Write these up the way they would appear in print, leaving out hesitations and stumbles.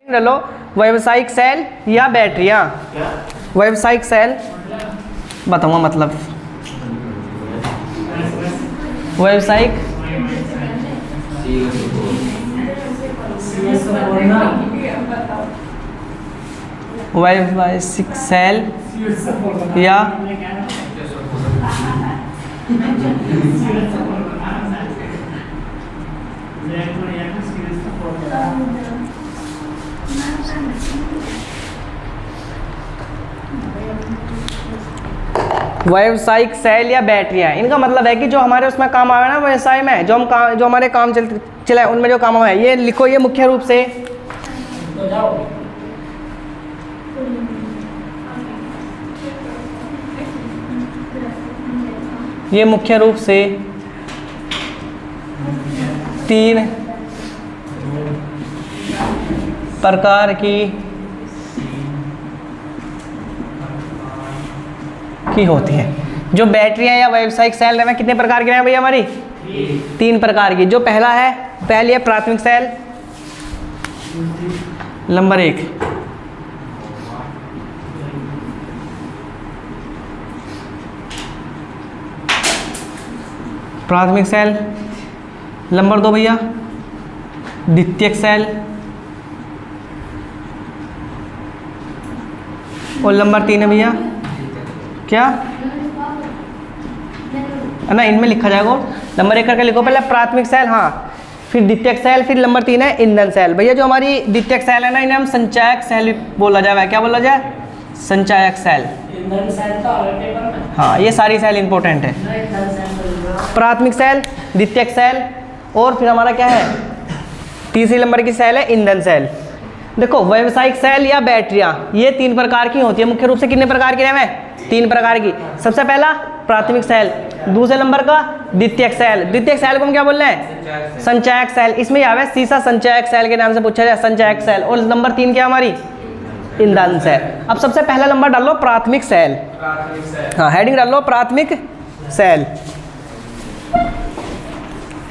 लो व्यावसायिक सेल या बैटरियाँ। व्यावसायिक सेल बताऊंगा मतलब व्यावसायिक सेल या व्यावसायिक सेल या बैटरियाँ, इनका मतलब है कि जो हमारे उसमें काम आवे ना व्यवसाय में, जो हमारे काम चले उनमें जो काम आवे, ये लिखो। ये मुख्य रूप से तीन प्रकार की होती है। जो बैटरियां या व्यावसायिक सेल है कितने प्रकार की हैं भैया हमारी? 3 प्रकार की। जो पहली है प्राथमिक सेल, नंबर 1। प्राथमिक सेल, नंबर 2 भैया द्वितीयक सेल, और नंबर 3 है भैया क्या ना, इनमें लिखा जाएगा। नंबर 1 करके लिखो पहले प्राथमिक सेल, हाँ, फिर द्वितीयक सेल, फिर नंबर 3 है ईंधन सेल। भैया जो हमारी द्वितीयक सेल है ना, इन्हें हम संचायक सेल बोला जाए। क्या बोला जाए? संचायक सेल। हाँ, ये सारी सेल इंपॉर्टेंट है। प्राथमिक सेल, द्वितीयक सेल, और फिर हमारा क्या है, तीसरी नंबर की सेल है ईंधन सेल। देखो व्यावसायिक सेल या बैटरियां, ये 3 प्रकार की होती है। मुख्य रूप से कितने प्रकार की है? 3 प्रकार की। सबसे पहला प्राथमिक सेल, दूसरे नंबर का द्वितीयक सेल। द्वितीयक सेल को हम क्या बोल रहे हैं? संचायक सेल। इसमें आवे सीसा संचायक सेल के नाम से पूछा जाए, संचायक सेल। और नंबर 3 क्या हमारी? ईंधन सेल। अब सबसे पहला नंबर डाल लो प्राथमिक सेल। हाँ, हेडिंग डाल लो प्राथमिक सेल।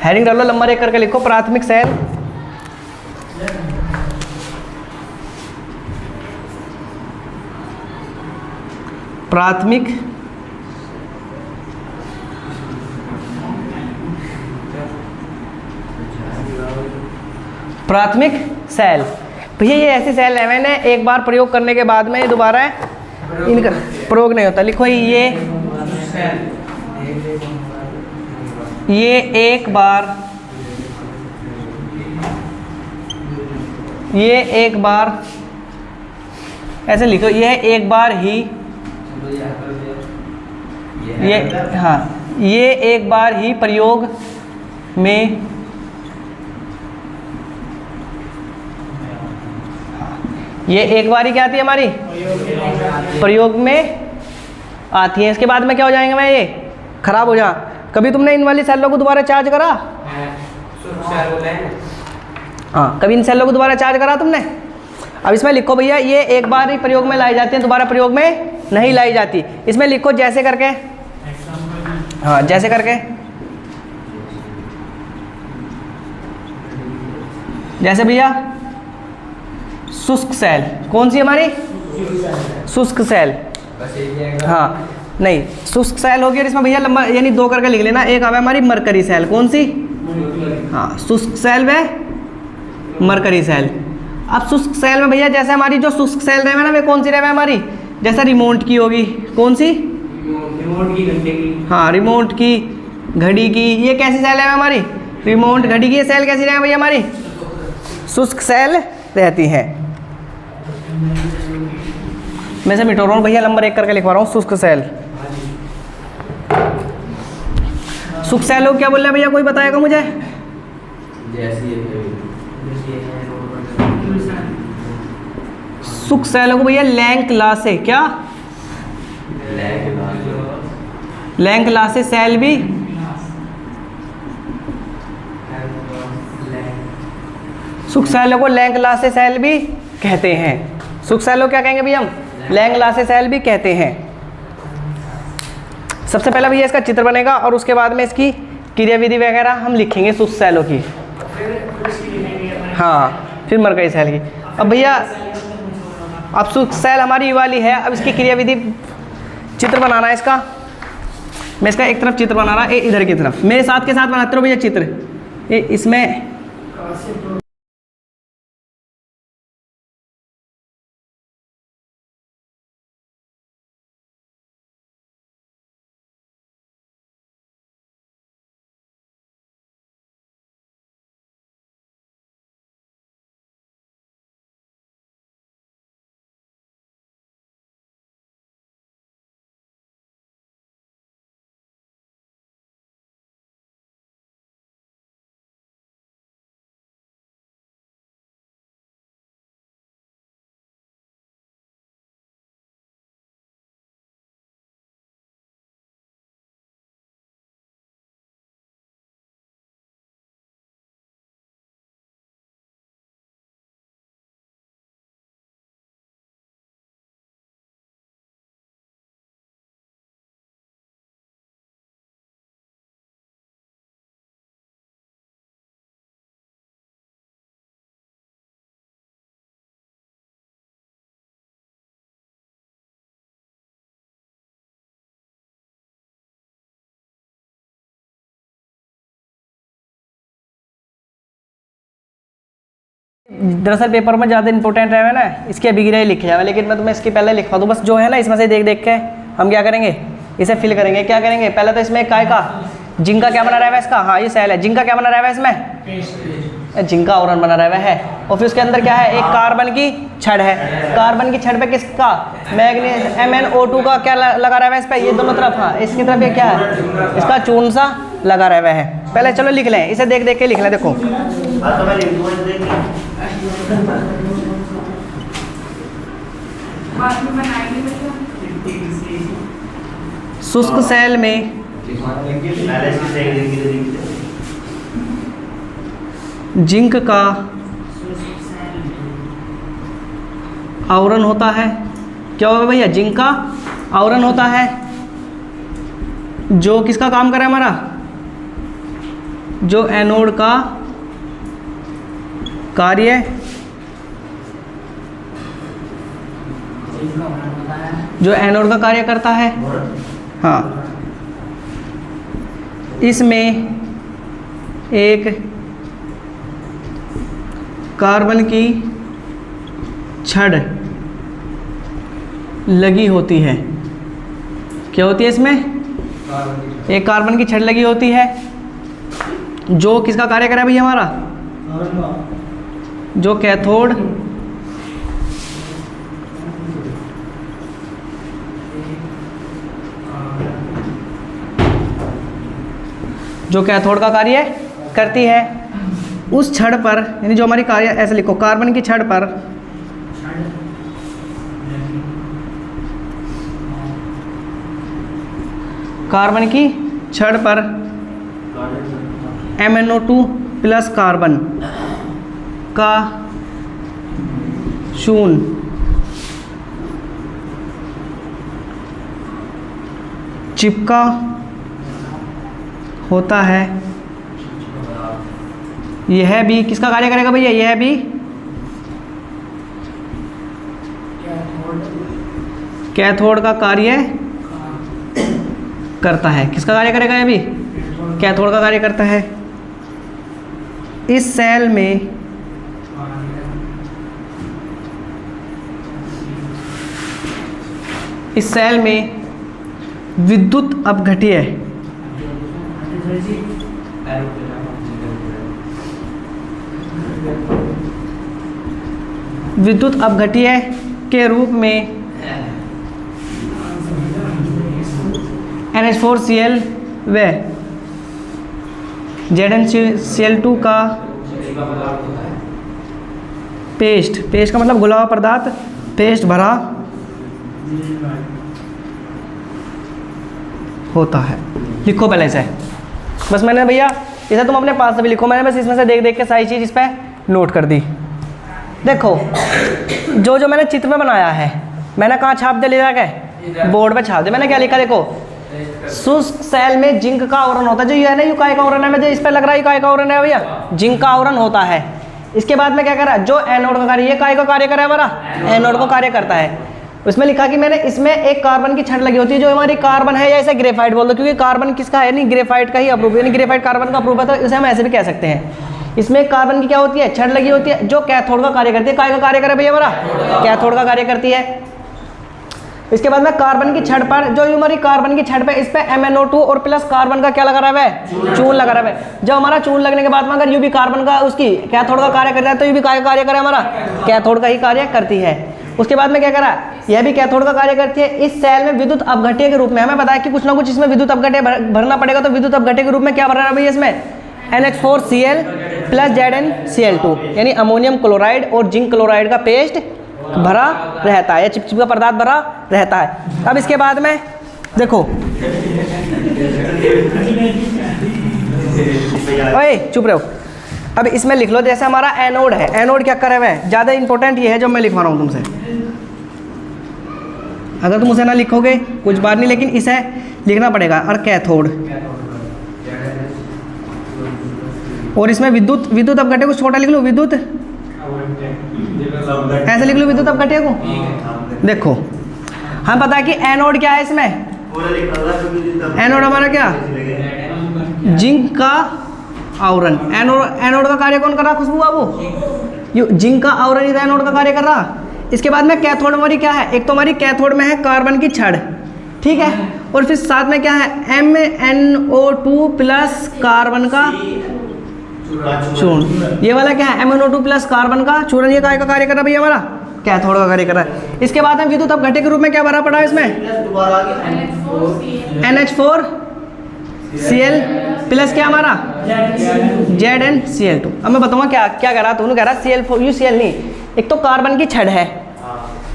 हेडिंग डाल लो नंबर 1 करके लिखो प्राथमिक सेल। प्राथमिक सेल। भैया ये ऐसी सेल है, मैंने एक बार प्रयोग करने के बाद में दोबारा इनका प्रयोग नहीं होता। लिखो ये एक बार ऐसे लिखो, ये एक बार ही, ये एक बार ही प्रयोग में ये एक बार ही क्या आती है हमारी? प्रयोग में आती है। इसके बाद में क्या हो जाएंगे? मैं ये खराब हो जा। कभी तुमने इन वाली सेलों को दोबारा चार्ज करा? हाँ, कभी इन सेलों को दोबारा चार्ज करा तुमने? अब इसमें लिखो भैया, ये एक बार ही प्रयोग में लाई जाती है, दोबारा प्रयोग में नहीं लाई जाती। इसमें लिखो जैसे करके, हाँ जैसे करके, जैसे भैया शुष्क सेल। कौन सी हमारी? शुष्क सेल। हाँ नहीं, शुष्क सेल होगी। और इसमें भैया लंबा यानी 2 करके लिख लेना। एक आवे हमारी मरकरी सेल। कौन सी? हाँ, शुष्क सेल व मरकरी सेल। अब शुष्क सेल में भैया जैसे हमारी जो शुष्क सेल रहे ना, वे कौन सी रहे हमारी? जैसे रिमोट की होगी। कौन सी? रिमोट की, घंटे की। हाँ, रिमोट की, घड़ी की। ये कैसी सेल है हमारी? रिमोट, घड़ी की। ये सेल कैसी रहे भैया हमारी? शुष्क सेल रहती है। मैं से मिटो रहा हूँ भैया, नंबर 1 करके लिखवा रहा हूँ शुष्क सेल। शुष्क सेल लोग क्या बोल रहे हैं भैया? कोई बताएगा मुझे? शुष्क सेलों को भैया लैंक्लासे, क्या लैंक्लासे सेल भी, शुष्क सेलों को लैंक्लासे सेल भी कहते हैं। शुष्क सेलों क्या कहेंगे भैया हम? लैंक्लासे सेल भी कहते हैं। सबसे पहले भैया इसका चित्र बनेगा और उसके बाद में इसकी क्रियाविधि वगैरह हम लिखेंगे शुष्क सेलों की। हाँ, फिर मरकरी सेल की। अब भैया अब शुष्क सेल हमारी ये वाली है। अब इसकी क्रियाविधि चित्र बनाना है इसका। मैं इसका एक तरफ चित्र बना रहा, इधर की तरफ मेरे साथ के साथ बनाते रहो भैया चित्र। इसमें दरअसल पेपर में ज़्यादा इंपॉर्टेंट रहे ना इसके अभिग्रह लिखे जाए, लेकिन मैं तुम्हें इसके पहले लिखवा दूँ बस। जो है ना इसमें से देख देख के हम क्या करेंगे, इसे फिल करेंगे। क्या करेंगे, पहले तो इसमें काय का जिंक का क्या बना रहा है इसका, हाँ ये सेल है। जिंक का क्या बना रहा है इसमें, जिंक का आवरण बना रहा है। और फिर उसके अंदर क्या है, एक कार्बन की छड़ है। कार्बन की छड़ पे किसका, मैग्नीज MnO2 का क्या लगा रहा है इस पे, ये दोनों तरफ। हाँ इसकी तरफ ये क्या है, इसका चूर्ण सा लगा रहा है। पहले चलो लिख लें, इसे देख देख के लिख लें। देखो शुष्क सेल में जिंक का आवरण होता है। क्या होगा भैया, जिंक का आवरण होता है, जो किसका काम कर रहा है हमारा, जो एनोड का कार्य, जो एनोड का कार्य करता है। हाँ इसमें एक कार्बन की छड़ लगी होती है। क्या होती है इसमें, एक कार्बन की छड़ लगी होती है, जो किसका कार्य कर रहा है भैया हमारा, जो कैथोड का कार्य करती है। उस छड़ पर, यानी जो हमारी कार्य, ऐसे लिखो, कार्बन की छड़ पर MnO2 प्लस कार्बन का चूर्ण चिपका होता है। यह भी किसका कार्य करेगा भैया, यह भी कैथोड का कार्य करता है। किसका कार्य करेगा, यह भी कैथोड का कार्य करता है। इस सेल में विद्युत अपघट्य के रूप में NH4Cl व ZnCl2 का पेस्ट का मतलब घुला हुआ पदार्थ, पेस्ट भरा होता है। लिखो पहले इसे, बस मैंने भैया इसे तुम अपने पास से भी लिखो, मैंने बस इसमें से देख देख के सारी चीज़ इस पर नोट कर दी। देखो जो मैंने चित्र में बनाया है, मैंने कहाँ छाप दे लिया है, बोर्ड पे छाप दे। मैंने क्या लिखा, देखो शुष्क सेल में जिंक का आवरण होता है। जो ये है ना, ये काय का आवरण है, जो इस पर लग रहा है काय का आवरण है भैया, जिंक का आवरण होता है। इसके बाद में क्या कर रहा है, जो एनोड का कार्य, ये काय का कार्य कर रहा है हमारा, एनोड को कार्य करता है। उसमें लिखा कि मैंने इसमें एक कार्बन की छड़ लगी होती है, जो हमारी कार्बन है, या इसे ग्रेफाइट बोल दो, क्योंकि कार्बन किसका है, नहीं ग्रेफाइट का ही अप्रूव, यानी ग्रेफाइट कार्बन का अप्रूव है, तो इसे हम ऐसे भी कह सकते हैं। इसमें कार्बन की क्या होती है, छड़ लगी होती है, जो कैथोड का कार्य करती है। काय का कार्य करे भैया हमारा, कैथोड का कार्य करती है। इसके बाद में कार्बन की छड़ पर, जो हमारी कार्बन की छड़ पे, इस पे MnO2 और प्लस कार्बन का क्या लगा रहा है, चून लगा रहा है। जब हमारा चून लगने के बाद में अगर यूवी कार्बन का उसकी कैथोड का कार्य करता है, तो यूवी काय का कार्य करे हमारा, कैथोड का ही कार्य करती है। उसके बाद में क्या करा, यह भी कैथोड का कार्य करती है। इस सेल में विद्युत अपघट्य के रूप में, हमें पता है कि कुछ ना कुछ इसमें विद्युत अपघट्य भरना पड़ेगा, तो विद्युत अपघट्य के रूप में क्या भर रहा है भैया इसमें, NH4Cl प्लस ZnCl2, यानी अमोनियम क्लोराइड और जिंक क्लोराइड का पेस्ट भरा रहता है, या चिपचिपा पदार्थ भरा रहता है। अब इसके बाद में देखो, ओए चुप रहो। अब इसमें लिख लो, जैसे हमारा एनोड है, एनोड क्या करे हुए है, ज़्यादा इंपॉर्टेंट ये है जो मैं लिखवा रहा हूँ तुमसे। अगर तुम उसे ना लिखोगे कुछ बात नहीं, लेकिन इसे लिखना पड़ेगा। और कैथोड, और इसमें विद्युत, विद्युत अपघट्य को छोटा लिख लो, विद्युत ऐसे लिख लो, विद्युत अपघट्य को। देखो हम पता है कि एनोड क्या है, इसमें एनोड हमारा क्या, जिंक का आवरण। एनोड का कार्य कौन कर रहा, खुशबू बाबू, जिंक का आवरण ही एनोड का कार्य कर रहा। इसके बाद में कैथोड हमारी क्या है, एक तो हमारी कैथोड में है कार्बन की छड़, ठीक है, और फिर साथ में क्या है, MnO2 प्लस कार्बन का चूर्ण। ये वाला क्या है, MnO2 प्लस कार्बन का चूर्ण, ये काय का कार्य कर रहा है भैया हमारा, कैथोड का कार्य कर रहा है। इसके बाद हम विद्युत अपघट्य के रूप में क्या भरा पड़ा है इसमें, NH4Cl प्लस क्या हमारा, ZnCl2। अब मैं बताऊंगा क्या क्या कह रहा, तूने कह रहा CL4UCl नहीं, एक तो कार्बन की छड़ है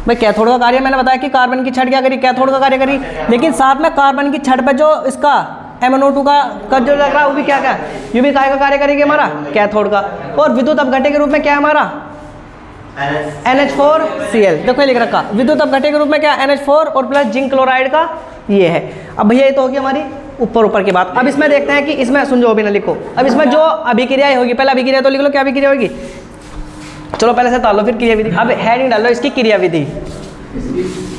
भाई, कैथोड का कार्य मैंने बताया कि कार्बन की छड़ क्या करी, कैथोड का कार्य करी, लेकिन साथ में कार्बन की छड़ पे जो इसका MnO2 का जो लग रहा है, वो भी क्या क्या, ये भी काय का कार्य करेगी हमारा, कैथोड का। और विद्युत अपघट्य के रूप में क्या है हमारा, NH4Cl। देखो ये लिख रखा, विद्युत अपघट्य के रूप में क्या, NH4 और प्लस जिंक क्लोराइड का ये है। अब भैया ये तो होगी हमारी ऊपर की बात। अब इसमें देखते हैं कि इसमें सुन, जो भी ना लिखो, अब इसमें जो अभिक्रियाएं होगी, पहले अभिक्रिया तो लिख लो, क्या अभिक्रिया होगी, चलो पहले से ताल लो, फिर क्रियाविधि। अब हेडिंग डाल लो इसकी, क्रियाविधि,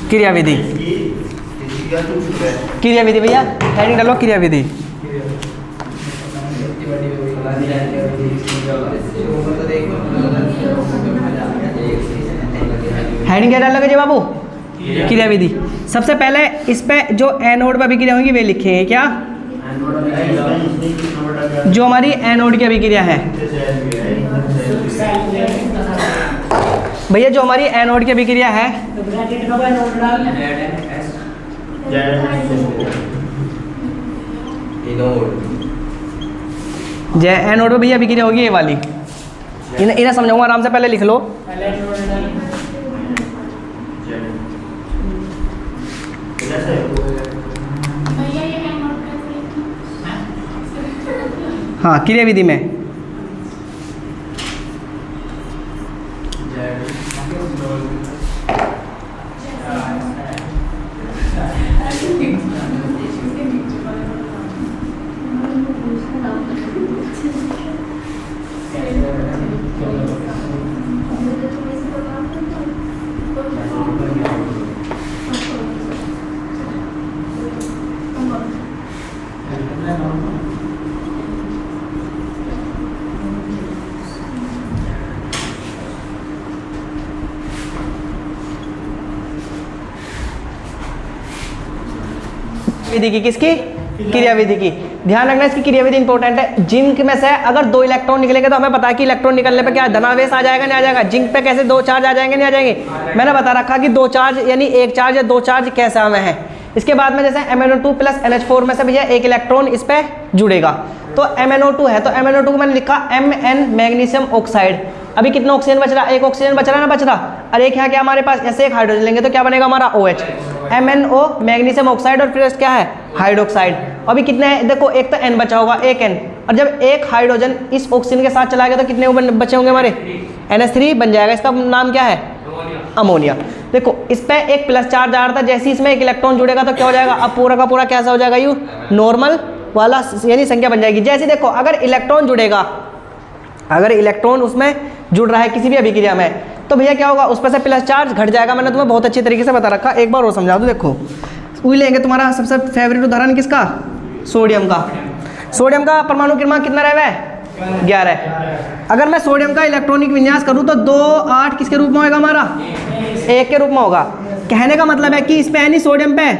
क्रियाविधि, क्रियाविधि भैया, हेडिंग डालो क्रियाविधि। हेडिंग क्या डाल लोगे जी बाबू, क्रियाविधि। सबसे पहले इस पे जो एनोड पर अभिक्रिया होंगी वे लिखेंगे, क्या, जो हमारी एनोड की अभिक्रिया है भैया, जो हमारी एनोड की अभिक्रिया है, जय एनोड पे भैया अभिक्रिया होगी ये वाली, इन्हें समझाऊंगा आराम से, पहले लिख लो। हाँ, क्रियाविधि में विधि की, किसकी, क्रियाविधि की। ध्यान रखना इसकी क्रियाविधि इंपॉर्टेंट है। जिंक में से अगर 2 इलेक्ट्रॉन निकलेंगे तो हमें पता है कि इलेक्ट्रॉन निकलने पे क्या धनावेश आ जाएगा, नहीं आ जाएगा। जिंक पे कैसे 2 चार्ज आ जाएंगे, नहीं आ जाएंगे। मैंने बता रखा कि 2 चार्ज यानी 1 चार्ज या 2 चार्ज कैसे हमें है। इसके बाद में जैसे MnO2 प्लस NH4 में से भैया 1 इलेक्ट्रॉन इस पे जुड़ेगा, तो MnO2 है, तो MnO2 को मैंने लिखा Mn मैग्नीशियम ऑक्साइड। अभी कितना ऑक्सीजन बच रहा, 1 ऑक्सीजन बच रहा है ना, बच रहा। और एक यहाँ क्या हमारे पास, ऐसे एक हाइड्रोजन लेंगे तो क्या बनेगा हमारा OH, MnO मैग्नीशियम ऑक्साइड और फिर क्या है हाइड्रोक्साइड। अभी कितने हैं देखो, एक तो N बचा होगा, एक N, और जब एक हाइड्रोजन इस ऑक्सीजन के साथ चला गया तो कितने बचे होंगे हमारे, NH3 बन जाएगा। इसका नाम क्या है, अमोनिया। देखो इस पे एक प्लस चार्ज आ रहा था, जैसे इसमें एक इलेक्ट्रॉन जुड़ेगा तो क्या हो जाएगा, अब पूरा का पूरा कैसा हो जाएगा, यू नॉर्मल वाला यानी संख्या बन जाएगी। जैसे देखो अगर इलेक्ट्रॉन जुड़ेगा, अगर इलेक्ट्रॉन उसमें जुड़ रहा है किसी भी अभिक्रिया में, तो भैया क्या होगा, उस पर से प्लस चार्ज घट जाएगा। मैंने तुम्हें बहुत अच्छी तरीके से बता रखा, एक बार और समझा दूँ। देखो वही लेंगे तुम्हारा सबसे फेवरेट उदाहरण किसका, सोडियम का। सोडियम का परमाणु क्रमांक कितना रहा है, 11। अगर मैं सोडियम का इलेक्ट्रॉनिक विन्यास करूँ तो 2 8 किसके रूप में होगा हमारा, 1 के रूप में होगा। कहने का मतलब है कि इस पे यानी सोडियम पे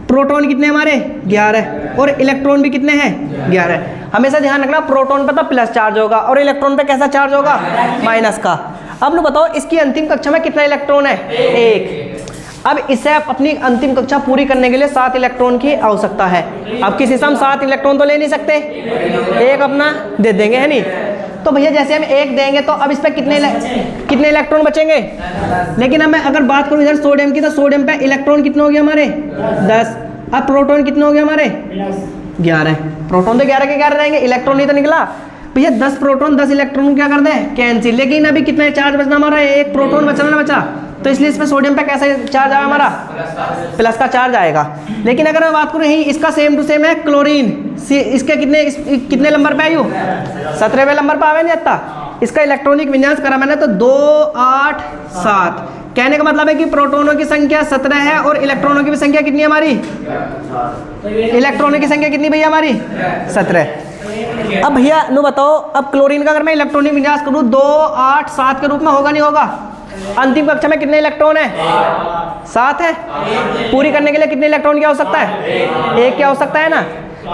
प्रोटॉन कितने हमारे 11 और इलेक्ट्रॉन भी कितने हैं 11। हमेशा ध्यान रखना प्रोटॉन पे तो प्लस चार्ज होगा और इलेक्ट्रॉन पे कैसा चार्ज होगा, माइनस का। अब लो बताओ इसकी अंतिम कक्षा में कितना इलेक्ट्रॉन है, 1। अब इसे आप अपनी अंतिम कक्षा पूरी करने के लिए 7 इलेक्ट्रॉन की आवश्यकता है। अब किसी से हम 7 इलेक्ट्रॉन तो ले नहीं सकते, 1 अपना दे देंगे, है नहीं। तो भैया जैसे हम 1 देंगे तो अब इस पे कितने इलेक्ट्रॉन बचेंगे। लेकिन अब मैं अगर बात करूं इधर सोडियम की, तो सोडियम पे इलेक्ट्रॉन कितने हो गए हमारे 10। अब प्रोटॉन कितने हो गए हमारे 11। प्रोटॉन तो 11 के 11 रहेंगे, इलेक्ट्रॉन ही तो निकला भैया। 10 प्रोटॉन 10 इलेक्ट्रॉन क्या कर दें, कैंसिल। लेकिन अभी कितने चार्ज बचना हमारा, 1 प्रोटॉन बचना ना बचा, तो इसलिए इसमें सोडियम पे कैसा चार्ज आएगा हमारा, प्लस का चार्ज आएगा। लेकिन अगर मैं बात करूँ यही इसका सेम टू सेम है क्लोरीन, इसके कितने नंबर पे आयु, 17वें नंबर पे आवे नहीं आता। इसका इलेक्ट्रॉनिक विन्यास करा मैंने तो 2 8 7। कहने का मतलब है कि प्रोटॉनों की संख्या 17 है और इलेक्ट्रॉनों की भी संख्या कितनी है हमारी, इलेक्ट्रॉनों की संख्या कितनी भैया हमारी 17। अब भैया नो बताओ, अब क्लोरीन का अगर मैं इलेक्ट्रॉनिक विन्यास करूँ 2 8 7 के रूप में होगा नहीं होगा। अंतिम कक्षा में कितने इलेक्ट्रॉन है, 7 है। पूरी करने के लिए कितने इलेक्ट्रॉन की आवश्यकता है, 1 की आवश्यकता है ना।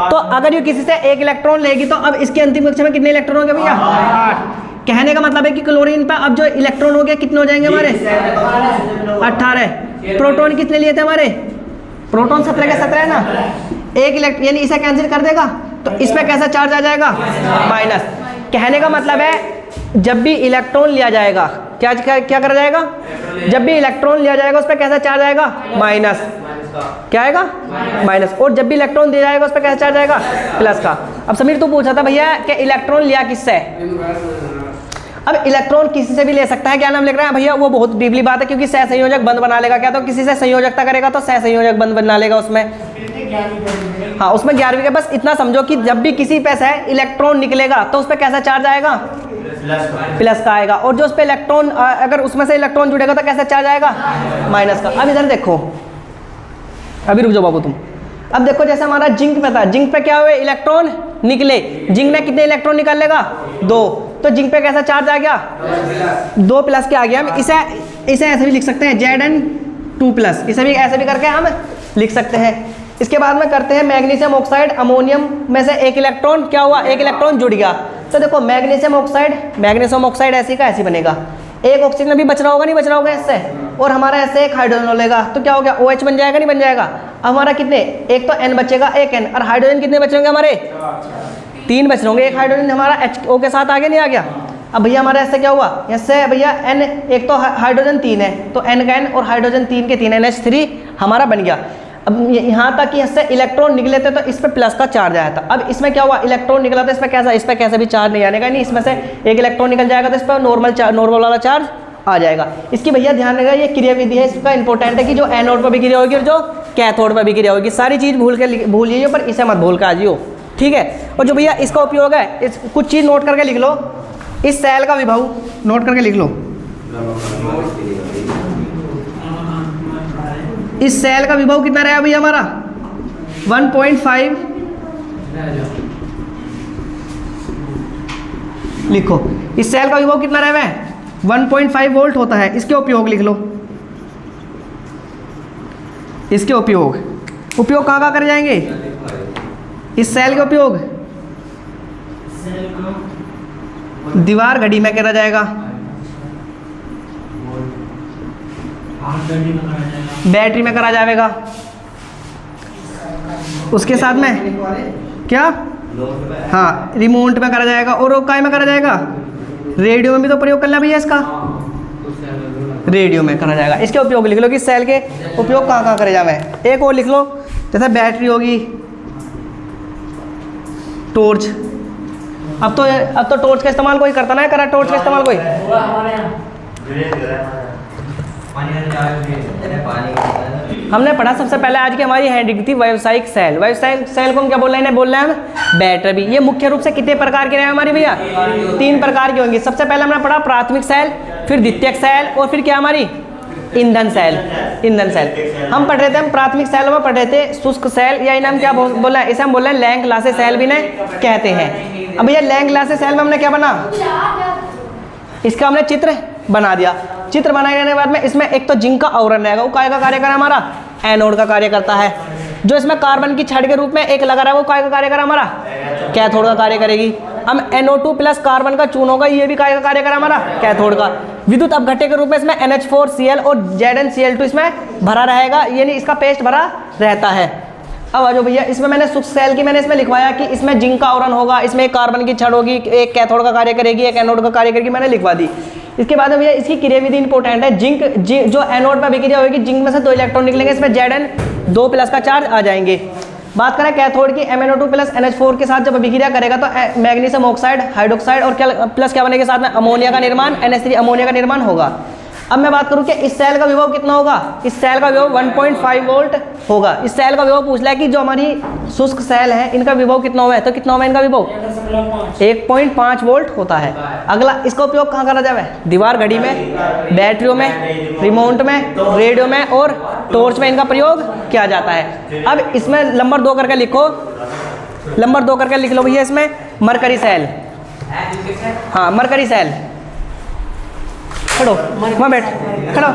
तो अगर ये किसी से 1 इलेक्ट्रॉन लेगी तो अब इसकी अंतिम कक्षा में कितने इलेक्ट्रॉन होंगे भैया, 8। कहने का मतलब है कि क्लोरीन पे अब जो इलेक्ट्रॉन हो गए कितने हो जाएंगे हमारे 18। प्रोटॉन कितने लिए थे हमारे, प्रोटॉन 17 के 17 है ना। 1 यानी इसे कैंसिल कर देगा तो इस पे कैसा चार्ज आ जाएगा, माइनस। कहने का मतलब है जब भी इलेक्ट्रॉन लिया जाएगा क्या करा जाएगा, जब भी इलेक्ट्रॉन लिया जाएगा उस पर कैसा चार्ज आएगा, माइनस। क्या आएगा, माइनस। और जब भी इलेक्ट्रॉन दिया जाएगा उस पर कैसा चार्ज आएगा, प्लस का। अब समीर तू पूछा था भैया कि इलेक्ट्रॉन लिया किससे। अब इलेक्ट्रॉन किसी से भी ले सकता है, क्या नाम लिख रहे हैं भैया, वो बहुत डीपली बात है क्योंकि सहसंयोजक बंध बना लेगा। क्या तो किसी से संयोजकता करेगा तो सहसंयोजक बंध बना लेगा उसमें। हाँ उसमें 11वीं के बस इतना समझो कि जब भी किसी पे से इलेक्ट्रॉन निकलेगा तो उस पर कैसा चार्ज आएगा, प्लस का आएगा। और जो उस पर इलेक्ट्रॉन अगर उसमें से इलेक्ट्रॉन जुड़ेगा तो कैसा चार्ज आएगा, माइनस का। अब इधर देखो, अभी रुक जाओ बाबू तुम। अब देखो जैसे हमारा जिंक पे था, जिंक पे क्या हुए, इलेक्ट्रॉन निकले। जिंक में कितने इलेक्ट्रॉन निकाल लेगा, 2। तो जिंक पे कैसा चार्ज आ गया, 2 प्लस के आ गया। हम इसे ऐसे भी लिख सकते हैं Zn2+, इसे भी ऐसे भी करके हम लिख सकते हैं। इसके बाद में करते हैं मैग्नीशियम ऑक्साइड, अमोनियम में से 1 इलेक्ट्रॉन क्या हुआ, 1 इलेक्ट्रॉन जुड़ गया। तो देखो मैग्नीशियम ऑक्साइड ऐसी का ऐसी बनेगा। 1 ऑक्सीजन अभी बच रहा होगा नहीं बच रहा होगा इससे, और हमारा ऐसे 1 हाइड्रोजन लेगा तो क्या हो गया, OH बन जाएगा नहीं बन जाएगा। अब हमारा कितने, एक तो N बचेगा, 1 N, और हाइड्रोजन कितने बच होंगे हमारे, 3 बच होंगे। 1 हाइड्रोजन हमारा HO के साथ आगे नहीं आ गया। अब भैया हमारा ऐसे क्या हुआ, ऐसे भैया N, एक तो हाइड्रोजन 3 है तो N का N और हाइड्रोजन 3 के 3 NH3 हमारा बन गया। अब यहाँ तक कि इससे इलेक्ट्रॉन निकले थे तो इस पर प्लस का चार्ज आया था। अब इसमें क्या हुआ, इलेक्ट्रॉन निकला था, इस पर कैसा भी चार्ज नहीं आने का, नहीं इसमें से 1 इलेक्ट्रॉन निकल जाएगा तो इस पर नॉर्मल वाला चार्ज आ जाएगा। इसकी भैया ध्यान रखिएगा, ये क्रिया विधि है, इसका इंपॉर्टेंट है कि जो एनोड पर भी क्रिया होगी और जो कैथोड पर भी क्रिया होगी। सारी चीज़ भूल जाइए पर इसे मत भूल कर आ जाइयो, ठीक है। और जो भैया इसका उपयोग है, कुछ चीज़ नोट करके लिख लो। इस सेल का विभव नोट करके लिख लो। इस सेल का विभव कितना रहा भैया हमारा, 1.5 लिखो। इस सेल का विभव कितना रहा है, 1.5 वोल्ट होता है। इसके उपयोग लिख लो। इसके उपयोग कहाँ कहाँ करे जाएंगे, इस सेल के उपयोग दीवार घड़ी में करा जाएगा, बैटरी में करा जाएगा, उसके साथ में क्या, हाँ रिमोट में करा जाएगा, और काय में करा जाएगा, रेडियो में भी तो प्रयोग करना भैया इसका, रेडियो में करा जाएगा। इसके उपयोग लिख लो कि सेल के उपयोग कहाँ कहाँ करे जावे। एक और लिख लो, जैसे बैटरी होगी, टॉर्च। अब तो टॉर्च का इस्तेमाल कोई करता ना, करा टॉर्च का इस्तेमाल कोई, हमने पढ़ा सबसे पहले आज की हमारी हेडिंग थी व्यावसायिक सेल। व्यावसायिक सेल को हम क्या बोल रहे हैं, बोल रहे हैं हम बैटरी। ये मुख्य रूप से कितने प्रकार के रहे हमारे भैया, 3 प्रकार के होंगे। सबसे पहले हमने पढ़ा प्राथमिक सेल, फिर द्वितीयक सेल और फिर क्या हमारी ईंधन सेल। ईंधन सेल हम पढ़ रहे थे, हम प्राथमिक सेल में पढ़ रहे थे शुष्क सेल, या इन्हें हम क्या बोला है, इसे हम बोल रहे हैं लैंग लासे सेल भी नहीं कहते हैं। अब भैया लैंग लासे सेल में हमने क्या बना, इसका हमने चित्र बना दिया। चित्र बनाने के बाद में इसमें एक तो जिंक का आवरण रहेगा, वो काय का कार्य करा हमारा, एनोड का कार्य करता है। जो इसमें कार्बन की छड़ के रूप में एक लगा रहा है, वो काय का कार्य करा हमारा, कैथोड का कार्य करेगी। हम NO2 प्लस कार्बन का चून होगा, ये भी काय का कार्य करा हमारा, कैथोड का। विद्युत अपघट्य के रूप में इसमें NH4Cl और ZnCl2 इसमें भरा रहेगा, यानी इसका पेस्ट भरा रहता है। अब आ जाओ भैया, इसमें मैंने शुष्क सेल की मैंने इसमें लिखवाया कि इसमें जिंक का आवरण होगा, इसमें एक कार्बन की छड़ होगी, एक कैथोड का कार्य करेगी, एक एनोड का कार्य करेगी, मैंने लिखवा दी। इसके बाद भैया इसकी क्रियाविधि इंपॉर्टेंट है। जिंक जो एनोड पर विक्रिया होगी, जिंक में से 2 इलेक्ट्रॉन निकलेंगे, इसमें Zn2 प्लस का चार्ज आ जाएंगे। बात करें कैथोड की, MnO2 प्लस NH4 के साथ जब विक्रिया करेगा तो मैग्नीशियम ऑक्साइड, हाइड्रोक्साइड और क्या प्लस क्या बनेगा साथ में, अमोनिया का निर्माण, NH3 अमोनिया का निर्माण होगा। अब मैं बात करूं कि इस सेल का विभव कितना होगा, इस सेल का विभव 1.5 वोल्ट होगा। इस सेल का विभव पूछ लिया कि जो हमारी शुष्क सेल है इनका विभव कितना हुआ है, तो कितना हुआ इनका विभव 1.5 वोल्ट होता है। अगला इसका उपयोग कहाँ करा जाए, दीवार घड़ी में, बैटरियों में, रिमोट में, रेडियो में और टॉर्च में इनका प्रयोग किया जाता है। अब इसमें नंबर 2 करके लिखो, नंबर 2 करके लिख लो भैया इसमें मरकरी सेल। हाँ मरकरी सेल, खड़ो वहाँ बैठ, खड़ो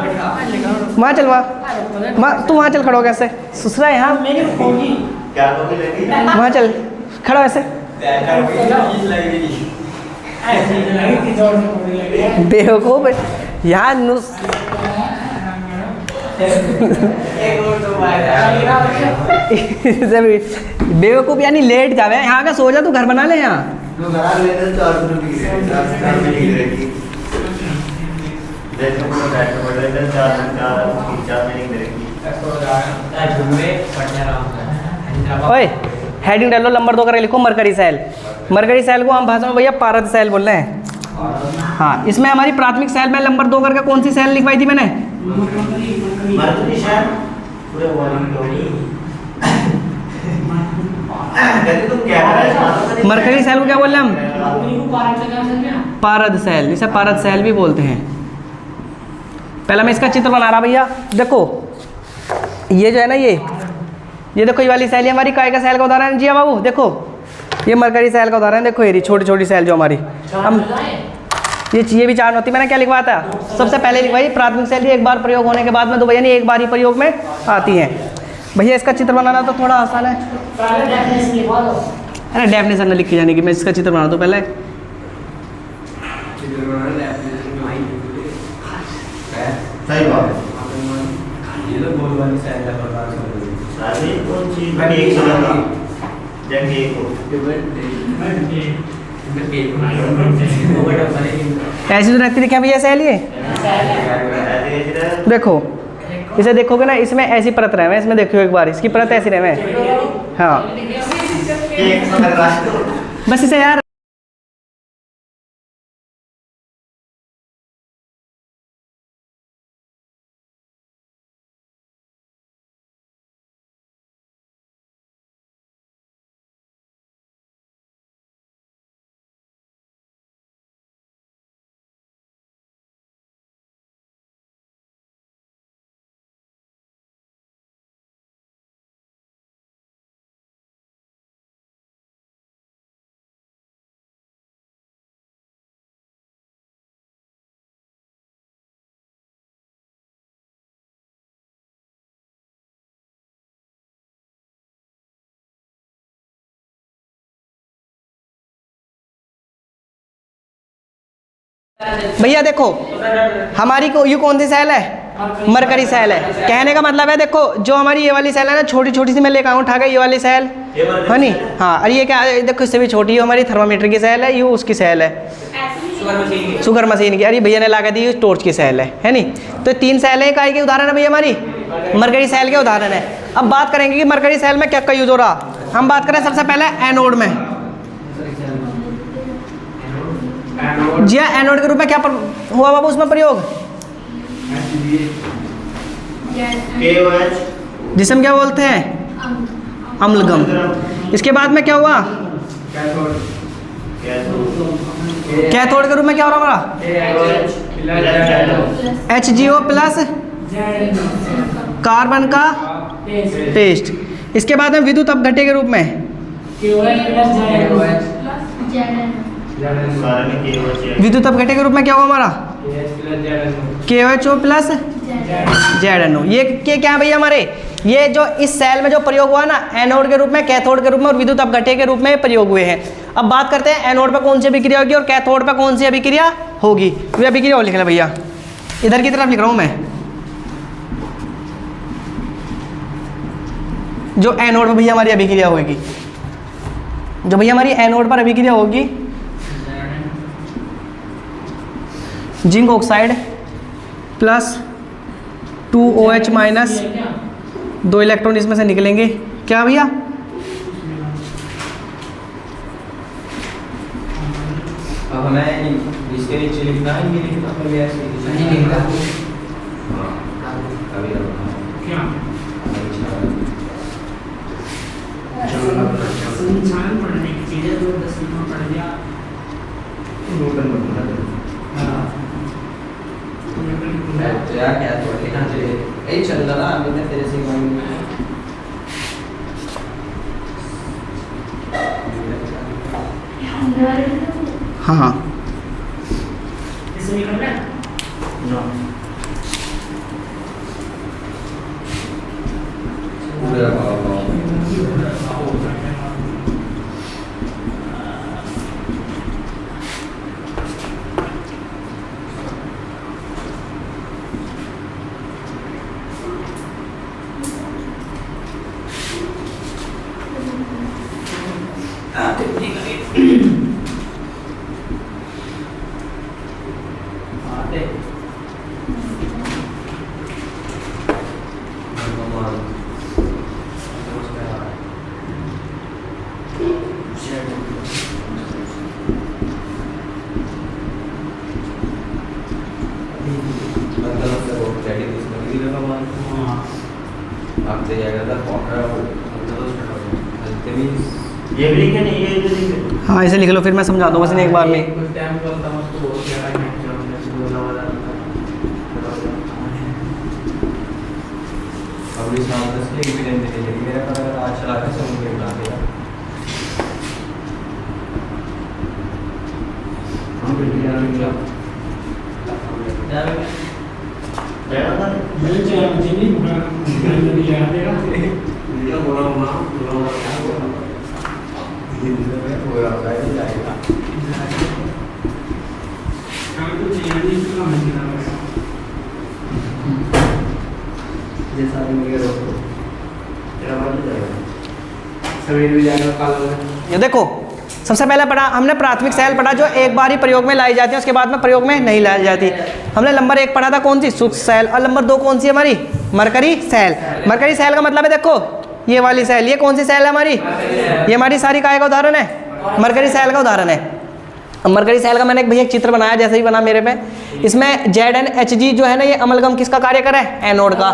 वहाँ चल, वहाँ तू वहाँ चल, खड़ो कैसे सुसरा यहाँ, वहाँ चल खड़ा ऐसे, बेवकूफ यहाँ बेवकूफ यानी लेट जावे यहाँ का, सो जा तू, घर बना ले यहाँ। ओए हेडिंग डालो, नंबर 2 करके लिखो मरकरी सेल। मरकरी सेल को हम भाषा में भैया पारद सेल बोल रहे हैं। हाँ इसमें हमारी प्राथमिक सेल में नंबर 2 करके कौन सी सेल लिखवाई थी मैंने, मरकरी सेल को क्या बोल रहे हैं हम, पारद सेल, इसे पारद सेल भी बोलते हैं। पहला मैं इसका चित्र बना रहा भैया, देखो ये जो है ना, ये देखो ये वाली सेल है हमारी काय का सेल का उदाहरण है जी बाबू। देखो ये मरकरी सेल का उदाहरण है, देखो ये छोटी छोटी सेल जो हमारी, हम ये भी चार होती, मैंने क्या लिखवाया था सबसे पहले लिखवाई प्राथमिक सेल, एक बार प्रयोग होने के बाद में 2 यानी एक बार ही प्रयोग में आती हैं। भैया इसका चित्र बनाना तो थोड़ा आसान है, अरे डेफिनेशन लिखी जाने की, मैं इसका चित्र बना दूँ पहले। ऐसी तो रहती थी क्या भैया सेल, ये देखो इसे देखोगे ना, इसमें ऐसी परत रहे, इसमें देखो एक बार इसकी परत ऐसी रहे। हाँ बस इसे यार भैया देखो हमारी को ये कौन सी सेल है, मरकरी सेल है। कहने का मतलब है देखो जो हमारी ये वाली सेल है ना, छोटी छोटी सी मैं लेकर आऊँ उठा के, ये वाली सेल है नी, हाँ और ये क्या देखो इससे भी छोटी है, हमारी थर्मामीटर की सेल है, ये उसकी सेल है शुगर मशीन की, अरे भैया ने ला के दी टॉर्च की सेल है नी। तो 3 सेल है, काय के उदाहरण है भैया हमारी मरकरी सेल के उदाहरण है। अब बात करेंगे कि मरकरी सेल में क्या क्या यूज हो रहा। हम बात करें सबसे पहले एनोड में, जी हाँ एनोड के रूप में क्या हुआ बाबू उसमें प्रयोग, जिसे हम क्या बोलते हैं? अम्लगम। इसके बाद में क्या हुआ? कैथोड के रूप में क्या हो रहा हमारा? HGO प्लस कार्बन का पेस्ट। इसके बाद में विद्युत अपघट्य के रूप में विद्युत अपघट्य के रूप में क्या होगा हमारा? KOHO plus ZNO। ये क्या है भैया हमारे? ये जो इस सेल में जो प्रयोग हुआ ना, एनोड के रूप में, कैथोड के रूप में और विद्युत अपघट्य के रूप में प्रयोग हुए हैं। अब बात करते हैं एनोड पर कौन सी अभिक्रिया होगी और कैथोड पर कौन सी अभिक्रिया होगी। वे अभिक्रिया और लिख ले भैया, इधर की तरफ लिख रहा हूं मैं। जो एनोड पर भैया हमारी अभिक्रिया होगी, जो भैया हमारी एनोड पर अभिक्रिया होगी, zinc oxide plus 2OH minus, 2 electron इसमें से निकलेंगे। क्या भैया? अब हमें इसके नीचे लिखना है, ये लिखना है, नहीं लिखना क्या? संचालन पढ़ने की चीजें जो 10 में पढ़ गया क्या तो लिखना चाहिए। यही चल रहा ना अभी तक तेरे से हाँ इसे निकलना है नो ये भी लिखे नहीं, ये जो लिखे हाँ इसे लिख लो, फिर मैं समझा दूँ बस एक बार में। कुछ टाइम चलता मत तो बहुत ज्यादा अब इस बात से एविडेंस दे दे मेरा पता है आज चला के सब मुझे बता देगा। हम बिल्कुल यार मिला मिल जाए मुझे नहीं बोला मुझे याद है वीडियो बोला हुआ वो आता है जाएगा काम तो चाहिए नहीं इसका महीना जैसा भी मेरे दोस्तों तेरा बात जाएगा सवेरे भी जाएगा कल ये देखो, सबसे पहले पढ़ा हमने प्राथमिक सेल पढ़ा जो एक बार ही प्रयोग में लाई जाती है, उसके बाद में प्रयोग में नहीं लाई जाती। हमने नंबर 1 पढ़ा था कौन सी? शुष्क सेल। और नंबर 2 कौन सी है हमारी? Mercury cell. मरकरी सेल का मतलब है देखो ये वाली सेल, ये कौन सी सेल है हमारी? ये हमारी सारी काय का उदाहरण है, मरकरी सेल का उदाहरण है। अब मरकरी सेल का मैंने एक भैया एक चित्र बनाया जैसे ही बना मेरे पे। इसमें ZnHg जो है ना, ये अमलगम किसका कार्य करे? एनोड का।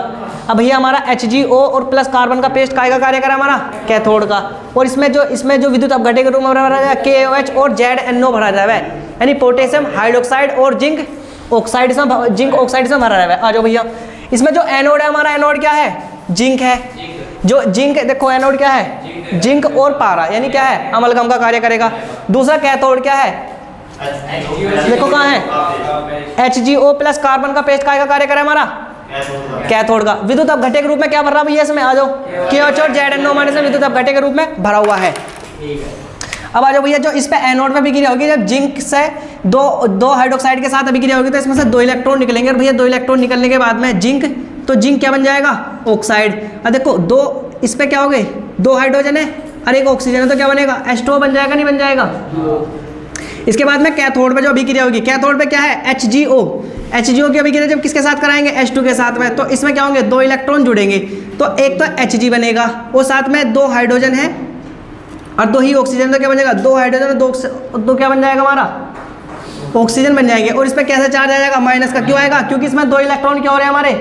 अब भैया हमारा HgO और प्लस कार्बन का पेस्ट काय का कार्य करे? हमारा कैथोड का। और इसमें जो विद्युत अपघट्य के रूप में भरा जाए KOH और ZNO भरा जाए, यानी पोटेशियम हाइड्रोक्साइड और जिंक ऑक्साइड से भरा जाए। आ जाओ भैया, इसमें जो एनोड है हमारा, एनोड क्या है? जिंक है। जो जिंक देखो एनोड क्या है? जिंक और पारा, यानी क्या है? अमलगम का कार्य करेगा। दूसरा कैथोड क्या है? देखो कहाँ है? HgO प्लस कार्बन का पेस्ट काय का कार्य करे? हमारा कैथोड का। विद्युत अपघट्य के रूप में क्या भर रहा है भैया इसमें? आ जाओ, KOH और ZNO माइनस विद्युत अपघट्य के रूप में भरा हुआ है। अब आ जाओ भैया, जो इस पे एनोड में अभिक्रिया होगी, जब जिंक से दो हाइड्रोक्साइड के साथ अभिक्रिया होगी तो इसमें से 2 इलेक्ट्रॉन निकलेंगे। और भैया 2 इलेक्ट्रॉन निकलने के बाद में जिंक, तो जिंक क्या बन जाएगा? ऑक्साइड। अब देखो 2 इस पे क्या हो गए? 2 हाइड्रोजन है और 1 ऑक्सीजन है, तो क्या बनेगा? H2O बन जाएगा, नहीं बन जाएगा? इसके बाद में कैथोड पे जो अभिक्रिया होगी, कैथोड पे क्या है? HgO की अभिक्रिया जब किसके साथ कराएंगे? H2 के साथ में, तो इसमें क्या होंगे? 2 इलेक्ट्रॉन जुड़ेंगे, तो एक तो Hg बनेगा और साथ में 2 हाइड्रोजन है और 2 ही ऑक्सीजन, तो क्या बनेगा? 2 हाइड्रोजन और 2 क्या बन जाएगा हमारा? ऑक्सीजन बन जाएंगे। और इस पर कैसे चार्ज आ जाएगा? माइनस का। क्यों आएगा? क्योंकि इसमें 2 इलेक्ट्रॉन क्या हो रहे हैं? हमारे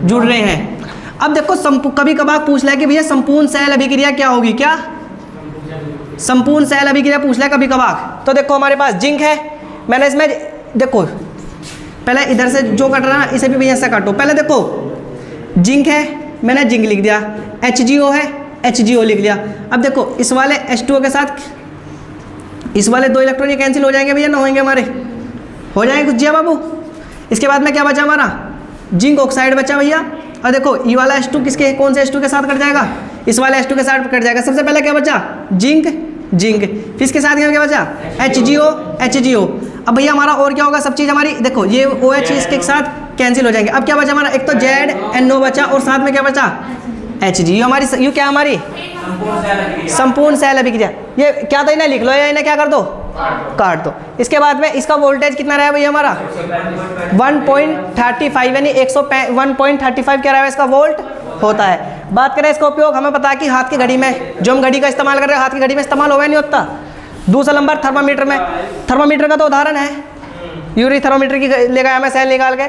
जुड़ रहे हैं। अब देखो कभी कभार पूछ लिया कि भैया संपूर्ण सेल अभिक्रिया क्या होगी, क्या संपूर्ण सेल अभिक्रिया पूछ लिया कभी कभार। तो देखो हमारे पास जिंक है, मैंने इसमें देखो पहले इधर से जो कट रहा है ना इसे भी भैया से काटो। पहले देखो जिंक है, मैंने जिंक लिख दिया, HgO है, HgO लिख लिया। अब देखो इस वाले H2O के साथ इस वाले 2 इलेक्ट्रॉन ये कैंसिल हो जाएंगे भैया, ना होंगे हमारे, हो जाएंगे कुछ जिया बाबू। इसके बाद में क्या बचा हमारा, जिंक ऑक्साइड बचा भैया। और देखो ये वाला H2 किसके, कौन से H2 के साथ कट जाएगा, इस वाले H2 के साथ कट जाएगा। सबसे पहले क्या बचा, जिंक, फिर इसके साथ क्या बचा, HgO। अब भैया हमारा और क्या होगा, सब चीज़ हमारी देखो ये OH इसके साथ कैंसिल हो जाएंगे। अब क्या बचा हमारा, एक तो ZNO बचा और साथ में क्या बचा, Hg। हमारी यू क्या हमारी संपूर्ण सेल अभिक्रिया। ये क्या था, इन्हें लिख लो या इन्हें क्या कर दो, काट दो। इसके बाद में इसका वोल्टेज कितना रहा भैया हमारा 1.35 यानी 1.35 क्या रहा है इसका वोल्ट होता है। बात करें इसका उपयोग, हमें पता है कि हाथ की घड़ी में जो हम घड़ी का इस्तेमाल कर रहे हैं, हाथ की घड़ी में इस्तेमाल होगा नहीं होता। दूसरा नंबर थर्मामीटर में, थर्मामीटर का तो उदाहरण है, यूरी थर्मामीटर की ले गया हमें सेल निकाल के।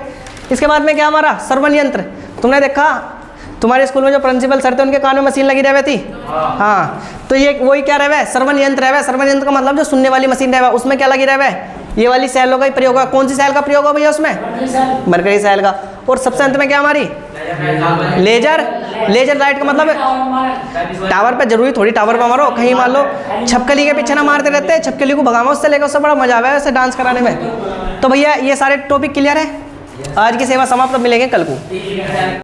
इसके बाद में क्या हमारा श्रवण यंत्र, तुमने देखा तुम्हारे स्कूल में जो प्रिंसिपल सर थे उनके कान में मशीन लगी रहे थी, हाँ, तो ये वही क्या रहे, श्रवण यंत्र रहे। श्रवण यंत्र का मतलब जो सुनने वाली मशीन रहे, उसमें क्या लगी रहे, ये वाली सेलों का ही प्रयोग होगा। कौन सी सेल का प्रयोग होगा भैया उसमें, मरकरी सेल का। और सबसे अंत में क्या हमारी लेजर लाइट का मतलब टावर पे, जरूरी थोड़ी टावर पे मारो, कहीं मान लो छपकली के पीछे ना मारते रहते हैं, छपकली को भगाओ उससे लेकर, उससे बड़ा मजा आया है उसे डांस कराने में। तो भैया ये सारे टॉपिक क्लियर है। आज की सेवा समाप्त, मिलेंगे कल को।